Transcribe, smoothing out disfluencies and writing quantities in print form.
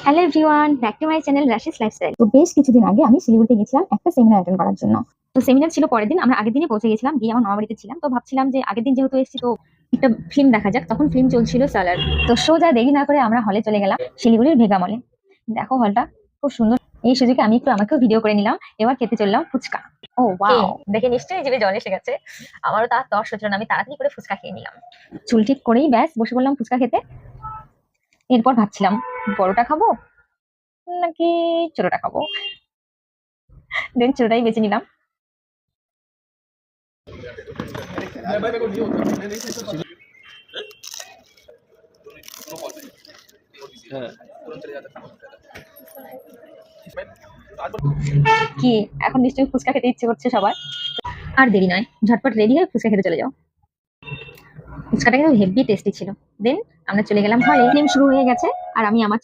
Hello everyone, back to my channel Rashi's lifestyle. তো বেশ কিছুদিন আগে আমি শিলিগুড়িতে গেছিলাম একটা সেমিনার অ্যাটেন্ড করার জন্য। তো সেমিনার ছিল পরের দিন, আমরা আগের দিনই পৌঁছে গেছিলাম, গিয়ে আমার মামা বাড়িতে ছিলাম। তো ভাবছিলাম যে আগের দিন যেহেতু এসেছি তো একটা ফিল্ম দেখা যাক, তখন ফিল্ম চলছিল সালার। তো সোজা দেরি না করে আমরা হলে চলে গেলাম, শিলিগুড়ির ভেগা মলে। দেখো হলটা খুব সুন্দর। এই সুযোগে আমি একটু আমাকেও ভিডিও করে নিলাম। এবার খেতে চললাম ফুচকা। ও ওয়াও, দেখে নিশ্চয়ই জিভে জল এসে গেছে। আমারও তার তর সহ্য না, আমি তাড়াতাড়ি করে ফুচকা খেয়ে নিলাম। চুল ঠিক করেই ব্যাস বসে পড়লাম ফুচকা খেতে। এরপর ভাবছিলাম বড়টা খাবো নাকি ছোটটা খাবো। দেন ছোটটাই বেছে নিলাম। কি এখন নিশ্চয়ই ফুচকা খেতে ইচ্ছে করছে সবার। আর দেরি নয়, ঝটপট রেডি হয়ে ফুচকা খেতে চলে যাও। ফুচকাটা কিন্তু হেভি টেস্টি ছিল। দেন আমরা চলে গেলাম হলে। ফিল্ম শুরু হয়ে গেছে আর আমি আমার